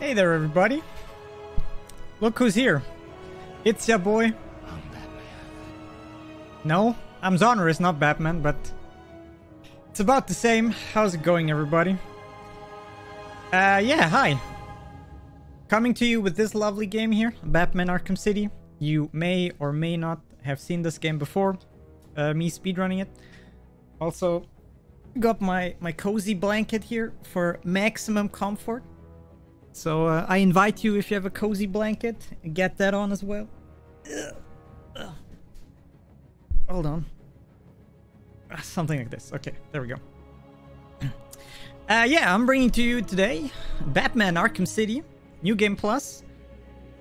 Hey there, everybody. Look who's here. It's ya boy. I'm Batman. No, I'm Xoneris, not Batman, but it's about the same. How's it going, everybody? Yeah, hi. Coming to you with this lovely game here, Batman Arkham City. You may or may not have seen this game before, me speedrunning it. Also, got my cozy blanket here for maximum comfort. So I invite you, if you have a cozy blanket, get that on as well. Hold on. Something like this. Okay, there we go. Yeah, I'm bringing to you today Batman Arkham City, New Game Plus.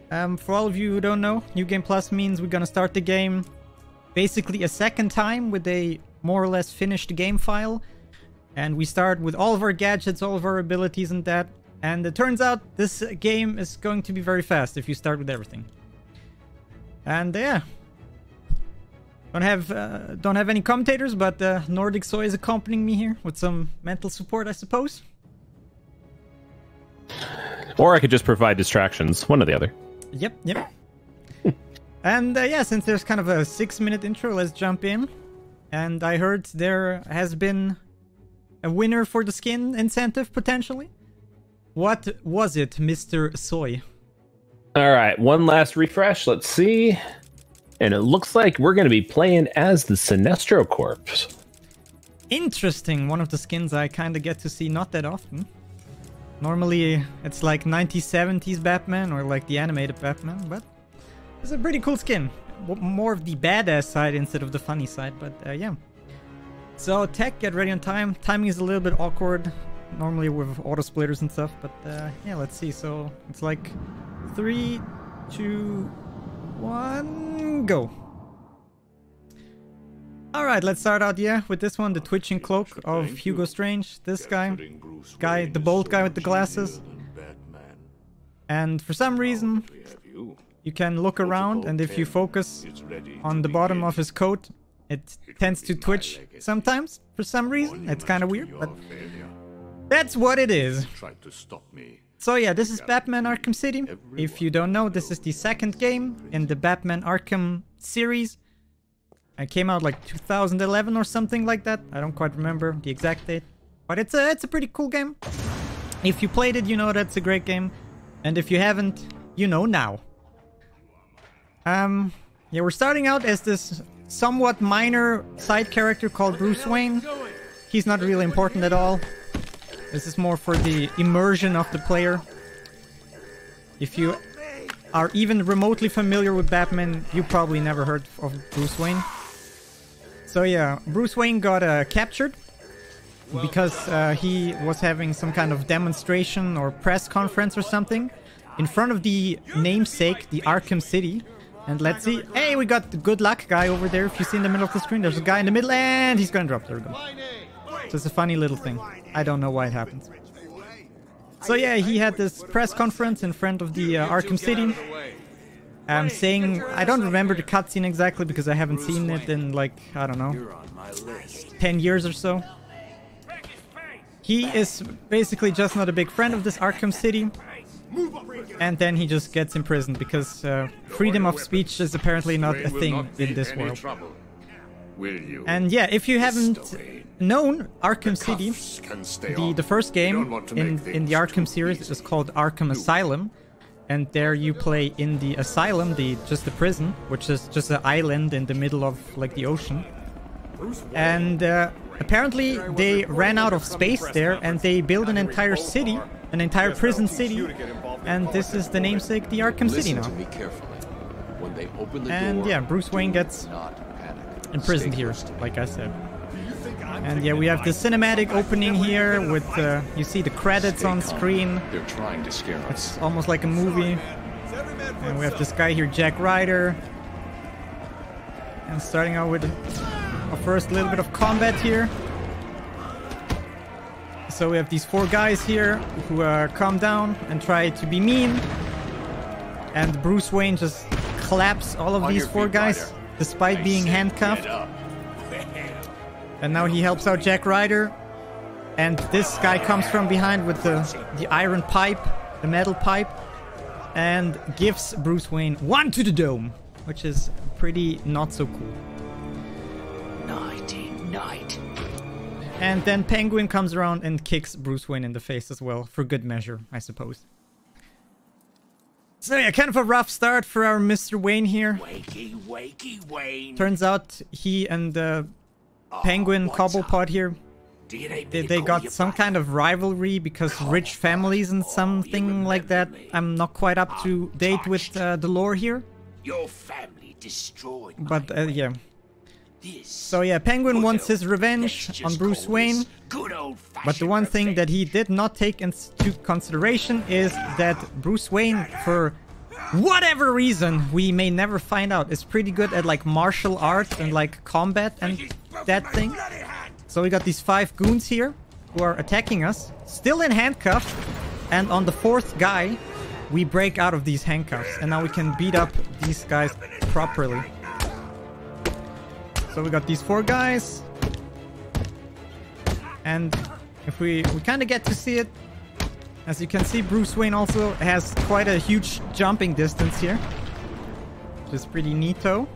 For all of you who don't know, New Game Plus means we're gonna start the game basically a second time with a more or less finished game file. And we start with all of our gadgets, all of our abilities and that. And it turns out this game is going to be very fast if you start with everything. And yeah. Don't have any commentators, but Nordic Soy is accompanying me here with some mental support, I suppose. Or I could just provide distractions, one or the other. Yep. And yeah, since there's kind of a 6-minute intro, let's jump in. And I heard there has been a winner for the skin incentive, potentially. What was it, Mr. Soy? All right, one last refresh. Let's see. And it looks like we're going to be playing as the Sinestro Corps. Interesting. One of the skins I kind of get to see not that often. Normally, it's like 1970s Batman or like the animated Batman, but it's a pretty cool skin. More of the badass side instead of the funny side, but yeah. So, tech, get ready on time. Timing is a little bit awkward, normally with auto splitters and stuff, but yeah, let's see. So, it's like 3, 2, 1, go. Alright, let's start out, yeah, with this one, the twitching cloak of Hugo Strange. This guy, the bold guy with the glasses. And for some reason, you can look around, and if you focus on the bottom of his coat, it tends to twitch sometimes, for some reason. It's kind of weird, but that's what it is. So yeah, this is Batman Arkham City. If you don't know, this is the second game in the Batman Arkham series. It came out like 2011 or something like that. I don't quite remember the exact date. But it's a pretty cool game. If you played it, you know that's a great game. And if you haven't, you know now. Yeah, we're starting out as this somewhat minor side character called Bruce Wayne. He's not really important at all. This is more for the immersion of the player. If you are even remotely familiar with Batman, you probably never heard of Bruce Wayne. So yeah, Bruce Wayne got captured because he was having some kind of demonstration or press conference or something in front of the namesake, the Arkham City. And let's see. Hey, we got the good luck guy over there. If you see in the middle of the screen, there's a guy in the middle and he's gonna drop. There we go. Just a funny little thing. I don't know why it happens. So yeah, he had this press conference in front of the Arkham City. Saying, I don't remember the cutscene exactly because I haven't seen it in like, I don't know, 10 years or so. He is basically just not a big friend of this Arkham City. And then he just gets imprisoned because freedom of speech is apparently not a thing in this world. And yeah, if you haven't known Arkham City, the first game in the Arkham series is called Arkham Asylum. And there you play in the asylum, just the prison, which is just an island in the middle of like the ocean. And apparently they ran out of space there and they built an entire city, an entire prison city. And this is the namesake, the Arkham City now. And yeah, Bruce Wayne gets imprisoned here, like I said. And yeah, we have the cinematic opening here with, you see the credits on screen. They're trying to scare us. It's almost like a movie. And we have this guy here, Jack Ryder. And starting out with a first little bit of combat here. So we have these 4 guys here who calm down and try to be mean. And Bruce Wayne just claps all of these 4 guys despite being handcuffed. And now he helps out Jack Ryder. And this guy comes from behind with the iron pipe the metal pipe and gives Bruce Wayne one to the dome, which is pretty not so cool. Nighty night. And then Penguin comes around and kicks Bruce Wayne in the face as well, for good measure, I suppose. So yeah, kind of a rough start for our Mr. Wayne here. Wakey, wakey, Wayne. Turns out he and Penguin Cobblepot here, they got some kind of rivalry because rich families and something like that. I'm not quite up to date with the lore here. Your family destroyed. But yeah. So yeah, Penguin wants his revenge on Bruce Wayne. But the one thing that he did not take into consideration is that Bruce Wayne, for whatever reason we may never find out, is pretty good at like martial arts and like combat and that thing. So we got these 5 goons here who are attacking us, still in handcuffs, and on the 4th guy we break out of these handcuffs and now we can beat up these guys properly. So we got these 4 guys, and if we kind of get to see it, as you can see, Bruce Wayne also has quite a huge jumping distance here, which is pretty neato.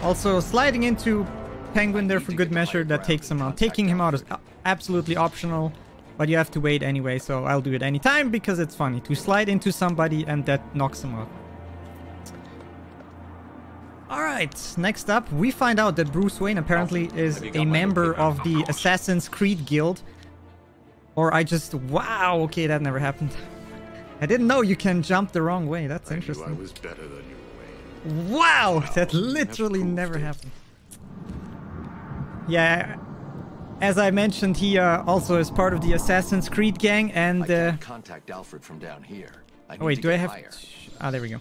Also sliding into Penguin there for good measure, that takes him out. Taking him out is absolutely optional, but you have to wait anyway, so I'll do it anytime because it's funny to slide into somebody and that knocks him out. Alright, next up, we find out that Bruce Wayne apparently is a member of the Assassin's Creed Guild. Or I just... Wow, okay, that never happened. I didn't know you can jump the wrong way. That's interesting. I was better than you, Wayne. Wow, that literally never happened. Yeah, as I mentioned, he also is part of the Assassin's Creed gang, and... I can't contact Alfred from down here. Oh wait, do I have... Ah, there we go.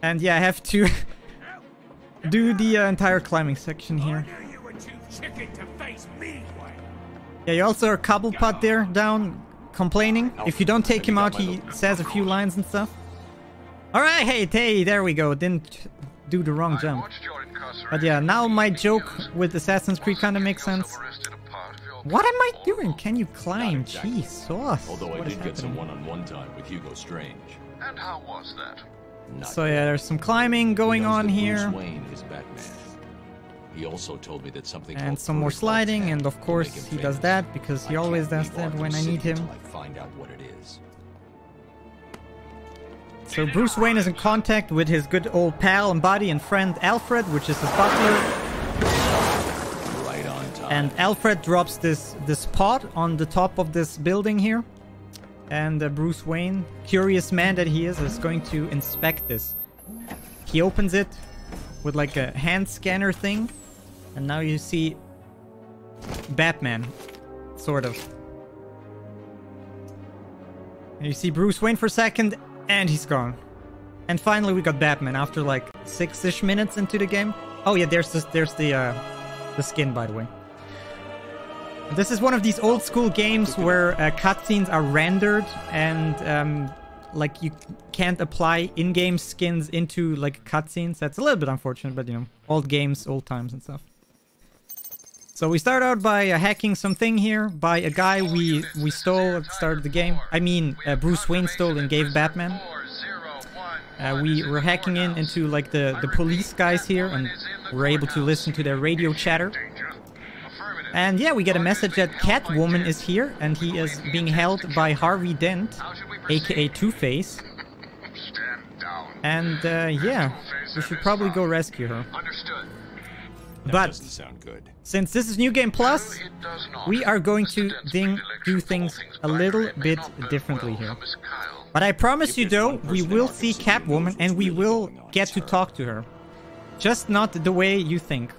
And yeah, I have to... do the entire climbing section here. Yeah, you also are Cobblepot there, down, complaining. If you don't take him out, he says a few lines and stuff. Alright, hey, there we go. Didn't do the wrong jump. But yeah, now my joke with Assassin's Creed kind of makes sense. What am I doing? Can you climb? Jeez, sauce. Although I did get some one-on-one time with Hugo Strange. And how was that? So yeah, there's some climbing going on here. Bruce Wayne is Batman. He also told me that something and some more sliding, and of course he does that because he always does that when I need him. Find out what it is. So Bruce Wayne is in contact with his good old pal and buddy and friend Alfred, which is his butler. Right on time. And Alfred drops this pot on the top of this building here. And Bruce Wayne, curious man that he is going to inspect this. He opens it with like a hand scanner thing. And now you see Batman, sort of. And you see Bruce Wayne for a second, and he's gone. And finally we got Batman after like 6-ish minutes into the game. Oh yeah, there's the skin, by the way. This is one of these old school games where cutscenes are rendered and like you can't apply in-game skins into like cutscenes. That's a little bit unfortunate, but you know, old games, old times and stuff. So we start out by hacking something here by a guy we stole at the start of the game. I mean, Bruce Wayne stole and gave Batman. We were hacking into like the police guys here, and we're able to listen to their radio chatter. And yeah, we get a message that Catwoman is here, and he is being held by Harvey Dent, aka Two-Face. And yeah, we should probably go rescue her. But since this is New Game Plus, we are going to do things a little bit differently here. But I promise you though, we will see Catwoman and we will get to talk to her. Just not the way you think.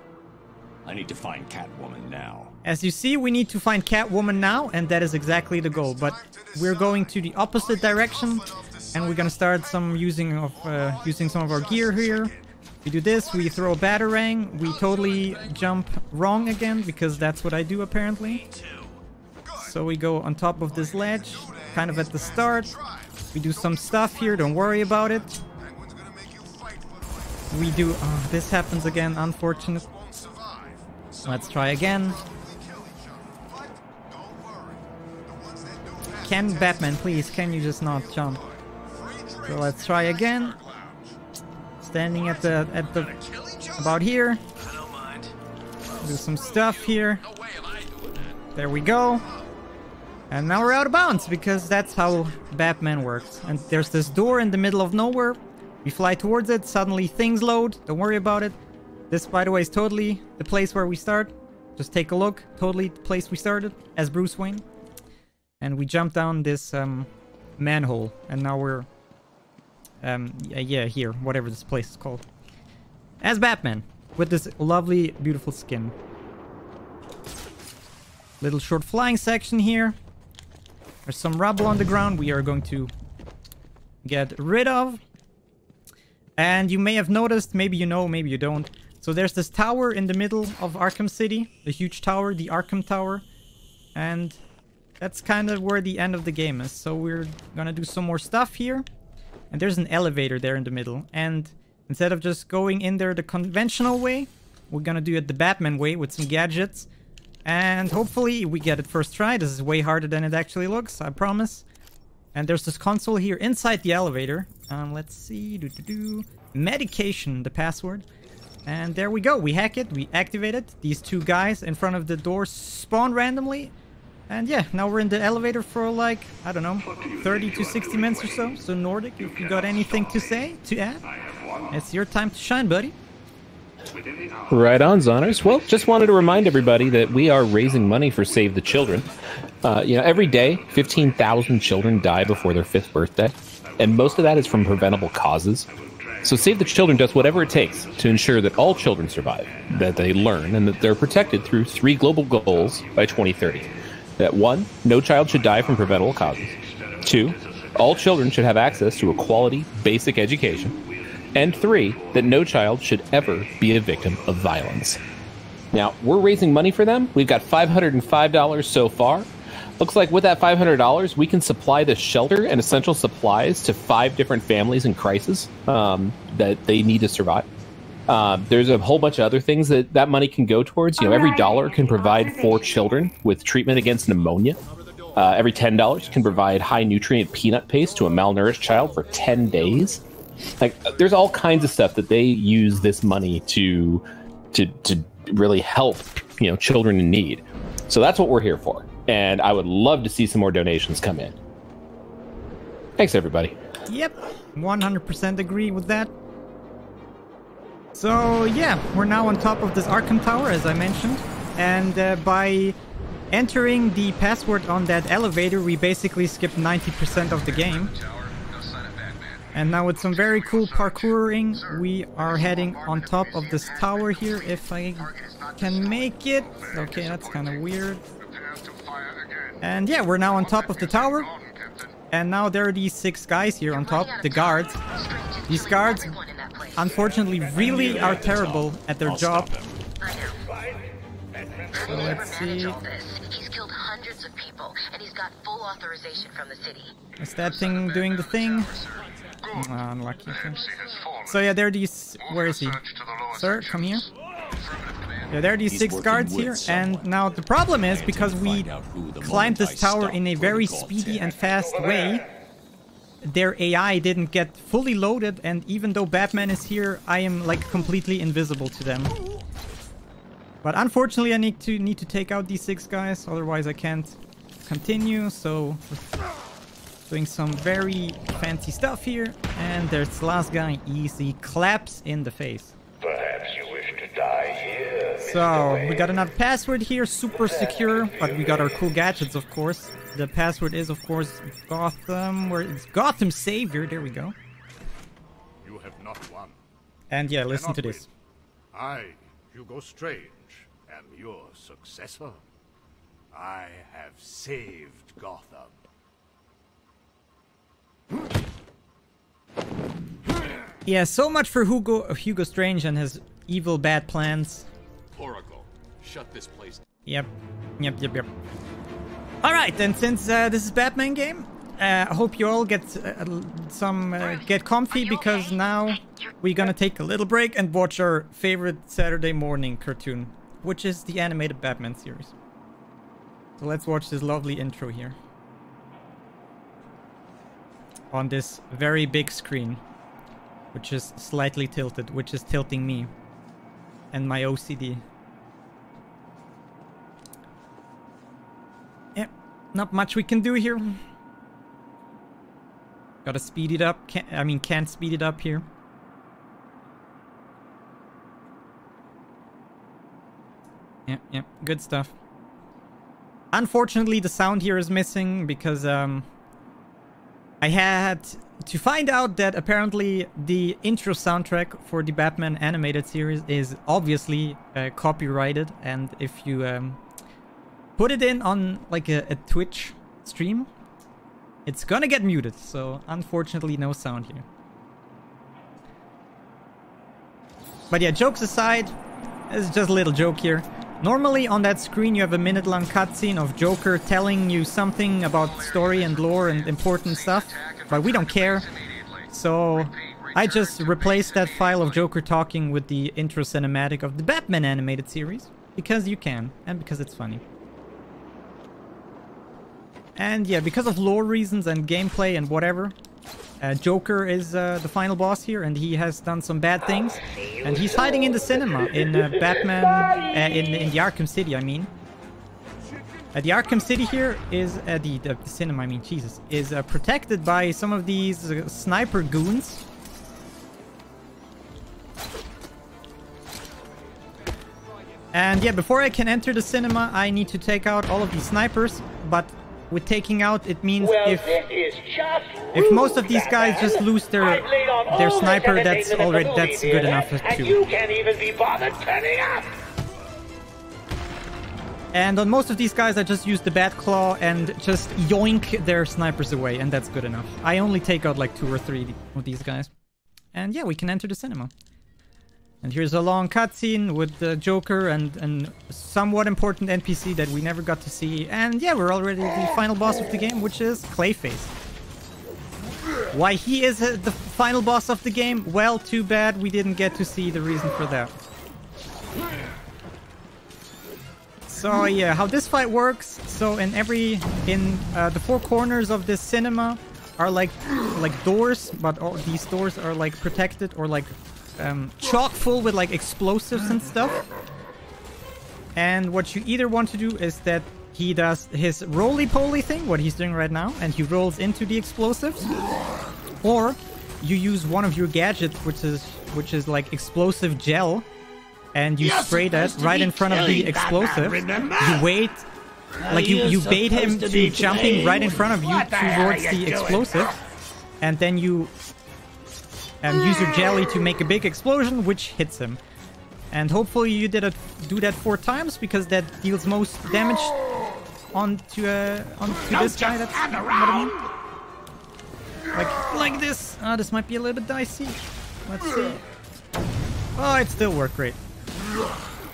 I need to find Catwoman now. As you see, we need to find Catwoman now, and that is exactly the goal. But we're going to the opposite direction, and we're gonna start using some of our gear here. We do this, we throw a batarang, we totally jump wrong again, because that's what I do apparently. So we go on top of this ledge, kind of at the start. We do some stuff here, don't worry about it. We do... Oh, this happens again, unfortunate. Let's try again. Can Batman, please, can you just not jump? So let's try again. Standing at the about here. Do some stuff here. There we go. And now we're out of bounds because that's how Batman works. And there's this door in the middle of nowhere. We fly towards it, suddenly things load. Don't worry about it. This, by the way, is totally the place where we start. Just take a look. Totally the place we started as Bruce Wayne. And we jump down this manhole. And now we're... yeah, here. Whatever this place is called. As Batman. With this lovely, beautiful skin. Little short flying section here. There's some rubble on the ground we are going to get rid of. And you may have noticed, maybe you know, maybe you don't. So there's this tower in the middle of Arkham City. The huge tower, the Arkham Tower. And that's kind of where the end of the game is. So we're gonna do some more stuff here. And there's an elevator there in the middle. And instead of just going in there the conventional way, we're gonna do it the Batman way with some gadgets. And hopefully we get it first try. This is way harder than it actually looks, I promise. And there's this console here inside the elevator. Let's see. Medication, the password. And there we go. We hack it. We activate it. These two guys in front of the door spawn randomly. And yeah, now we're in the elevator for like, I don't know, 30 to 60 minutes or so. So Nordic, if you got anything to say, to add, it's your time to shine, buddy. Right on, Xoneris. Well, just wanted to remind everybody that we are raising money for Save the Children. You know, every day, 15,000 children die before their 5th birthday, and most of that is from preventable causes. So Save the Children does whatever it takes to ensure that all children survive, that they learn, and that they're protected through 3 global goals by 2030. That 1, no child should die from preventable causes. 2, all children should have access to a quality, basic education. And 3, that no child should ever be a victim of violence. Now, we're raising money for them. We've got $505 so far. Looks like with that $500, we can supply the shelter and essential supplies to 5 different families in crisis that they need to survive. There's a whole bunch of other things that money can go towards. You know, every dollar can provide 4 children with treatment against pneumonia. Every $10 can provide high nutrient peanut paste to a malnourished child for 10 days. Like, there's all kinds of stuff that they use this money to really help, you know, children in need. So that's what we're here for. And I would love to see some more donations come in. Thanks, everybody. Yep, 100% agree with that. So yeah, we're now on top of this Arkham Tower, as I mentioned. And by entering the password on that elevator, we basically skipped 90% of the game. And now with some very cool parkouring, we are heading on top of this tower here, if I can make it. Okay, that's kind of weird. And yeah, we're now on top of the tower. And now there are these 6 guys here on top, the guards. These guards, unfortunately, really are terrible at their job. So let's see. He's killed hundreds of people, and he's got full authorization from the city. Is that thing doing the thing? Unlucky. So yeah, there are these... Where is he? Sir, come here. Yeah, there are these 6 guards here, and now the problem is, because we climbed this tower in a very speedy and fast way, their AI didn't get fully loaded, and even though Batman is here, I am like completely invisible to them. But unfortunately I need to take out these 6 guys, otherwise I can't continue, so... Doing some very fancy stuff here. And there's the last guy. Easy claps in the face. Perhaps you wish to die here. So, we got another password here. Super secure. But we got our cool gadgets, of course. The password is, of course, Gotham. Where it's Gotham Savior. There we go. You have not won. And yeah, listen to this. I, Hugo Strange, am your successor. I have saved Gotham. Yeah, so much for Hugo Strange and his evil bad plans. Oracle, shut this place. Yep. Alright, then since this is Batman game, I hope you all get get comfy, because now we're gonna take a little break and watch our favorite Saturday morning cartoon, which is the animated Batman series. So let's watch this lovely intro here. on this very big screen, which is slightly tilted, which is tilting me and my OCD. Yeah, not much we can do here. Gotta speed it up. Can't speed it up here. Yep, good stuff. Unfortunately, the sound here is missing because I had to find out that apparently the intro soundtrack for the Batman animated series is obviously copyrighted, and if you put it in on like a Twitch stream, it's gonna get muted. So unfortunately, no sound here. But yeah, jokes aside, it's just a little joke here. Normally on that screen you have a minute-long cutscene of Joker telling you something about story and lore and important stuff, but we don't care. So I just replaced that file of Joker talking with the intro cinematic of the Batman animated series, because you can, and because it's funny. And yeah, because of lore reasons and gameplay and whatever, Joker is the final boss here, and he has done some bad things. And he's hiding in the cinema, in Batman, in the Arkham City, I mean. The Arkham City here is, the cinema, I mean, Jesus, is protected by some of these sniper goons. And yeah, before I can enter the cinema, I need to take out all of these snipers, but with taking out, it means if most of these guys just lose their sniper, that's good enough too. You can't even be bothered turning up. And on most of these guys, I just use the Bat Claw and just yoink their snipers away, and that's good enough. I only take out like 2 or 3 of these guys. And yeah, we can enter the cinema. And here's a long cutscene with the Joker and somewhat important NPC that we never got to see. And yeah, we're already the final boss of the game, which is Clayface. Why he is the final boss of the game? Well, too bad we didn't get to see the reason for that. So yeah, how this fight works. So in the 4 corners of this cinema are like doors, but all these doors are like protected or like chock full with like explosives and stuff. And what you either want to do is that he does his roly-poly thing, what he's doing right now, and he rolls into the explosives, or you use one of your gadgets, which is like explosive gel, and you spray that right in front of the explosives. You wait, like you bait him to jumping right in front of you towards the explosive, and then you use your jelly to make a big explosion, which hits him. And hopefully you do that 4 times, because that deals most damage onto this guy. That's what I mean. Like this. This might be a little bit dicey. Let's see. Oh, it still worked great.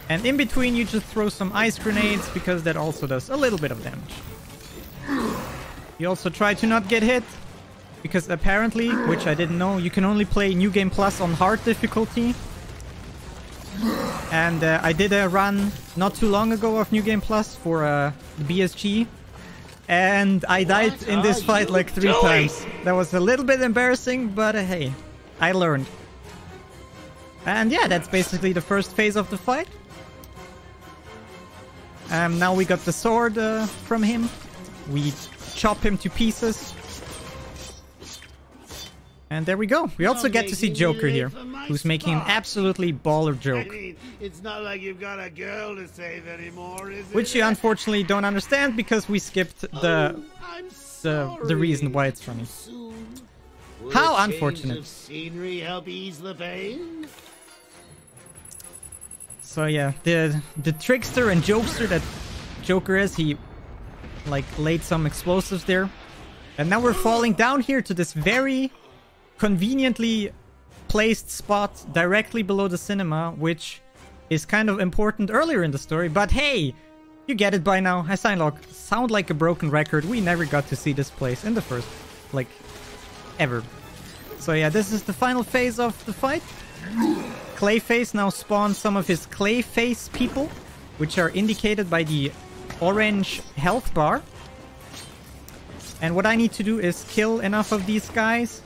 And in between you just throw some ice grenades, because that also does a little bit of damage. You also try to not get hit, because apparently, which I didn't know, you can only play New Game Plus on hard difficulty. And I did a run not too long ago of New Game Plus for the BSG. And I died in this fight like 3 times. That was a little bit embarrassing, but hey, I learned. And yeah, that's basically the first phase of the fight. Now we got the sword from him. We chop him to pieces. And there we go. We also get to see Joker here, who's making an absolutely baller joke. I mean, it's not like you've got a girl to save anymore, is it? Which you unfortunately don't understand, because we skipped the reason why it's funny. How unfortunate. Scenery help ease the pain? So yeah, the trickster and jokester that Joker is, he like laid some explosives there. And now we're falling down here to this very conveniently placed spot directly below the cinema, which is kind of important earlier in the story. But hey, you get it by now. I sound like a broken record. We never got to see this place in the first, like, ever. So yeah, this is the final phase of the fight. Clayface now spawns some of his Clayface people, which are indicated by the orange health bar. And what I need to do is kill enough of these guys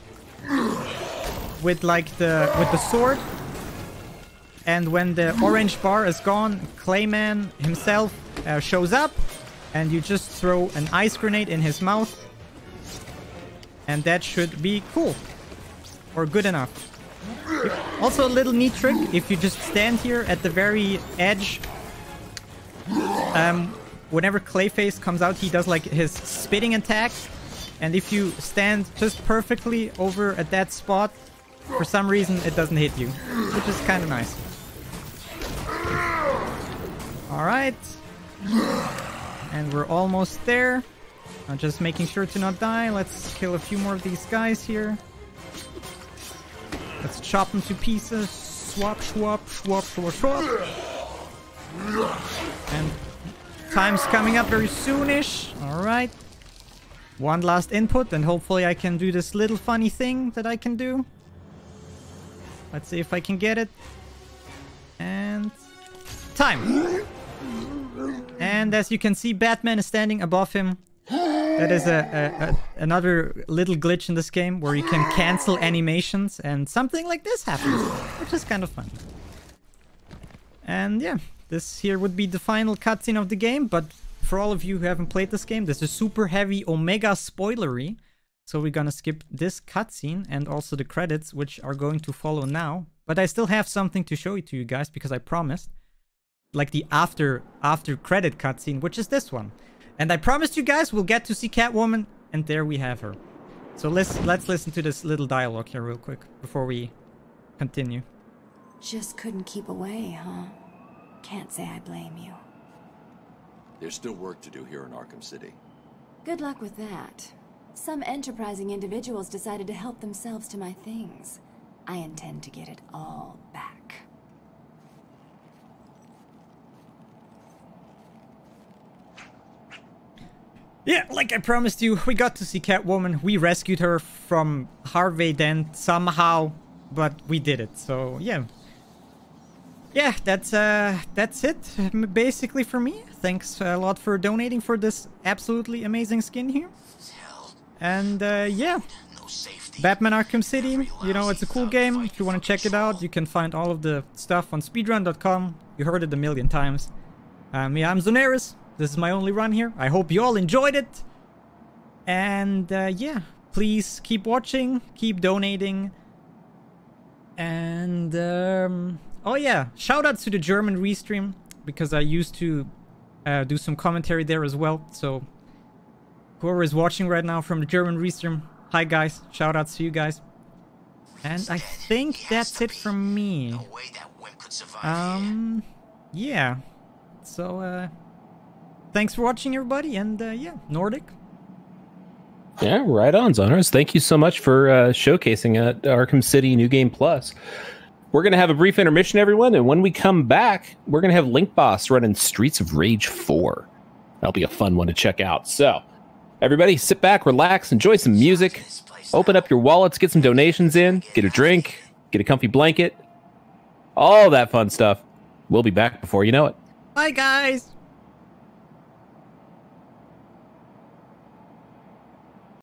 with like with the sword. And when the orange bar is gone, Clayman himself shows up, and you just throw an ice grenade in his mouth. And that should be cool. Or good enough. Also a little neat trick, if you just stand here at the very edge, whenever Clayface comes out, he does like his spitting attack. And if you stand just perfectly over at that spot, for some reason it doesn't hit you, which is kind of nice. Alright. And we're almost there. I'm just making sure to not die. Let's kill a few more of these guys here. Let's chop them to pieces. Swap, swap, swap, swap, swap. And time's coming up very soonish. Alright. One last input, and hopefully I can do this little funny thing that I can do. Let's see if I can get it. And time. And as you can see, Batman is standing above him. That is another little glitch in this game where you can cancel animations and something like this happens, which is kind of fun. And yeah, this here would be the final cutscene of the game, but for all of you who haven't played this game, this is super heavy omega spoilery. So we're gonna skip this cutscene and also the credits, which are going to follow now. But I still have something to show to you guys because I promised. Like the after credit cutscene, which is this one. And I promised you guys we'll get to see Catwoman, and there we have her. So let's listen to this little dialogue here real quick before we continue. Just couldn't keep away, huh? Can't say I blame you. There's still work to do here in Arkham City. Good luck with that. Some enterprising individuals decided to help themselves to my things. I intend to get it all back. Yeah, like I promised you, we got to see Catwoman. We rescued her from Harvey Dent somehow, but we did it. So yeah, yeah, that's it basically for me. Thanks a lot for donating for this absolutely amazing skin here. And yeah, Batman Arkham City. You know, it's a cool game. If you want to check it out, you can find all of the stuff on speedrun.com. You heard it a million times. Yeah, I'm Xoneris. This is my only run here. I hope you all enjoyed it. And yeah, please keep watching, keep donating. And oh yeah, shout out to the German restream, because I used to do some commentary there as well. So whoever is watching right now from the German restream, hi guys, shout outs to you guys. And I think that's it from me. Yeah, so thanks for watching, everybody, and yeah, Nordic. Yeah, right on, Xoneris. Thank you so much for showcasing at Arkham City New Game Plus. We're going to have a brief intermission, everyone, and when we come back, we're going to have Link Boss running Streets of Rage 4. That'll be a fun one to check out. So, everybody, sit back, relax, enjoy some music, open up your wallets, get some donations in, get a drink, get a comfy blanket, all that fun stuff. We'll be back before you know it. Bye, guys!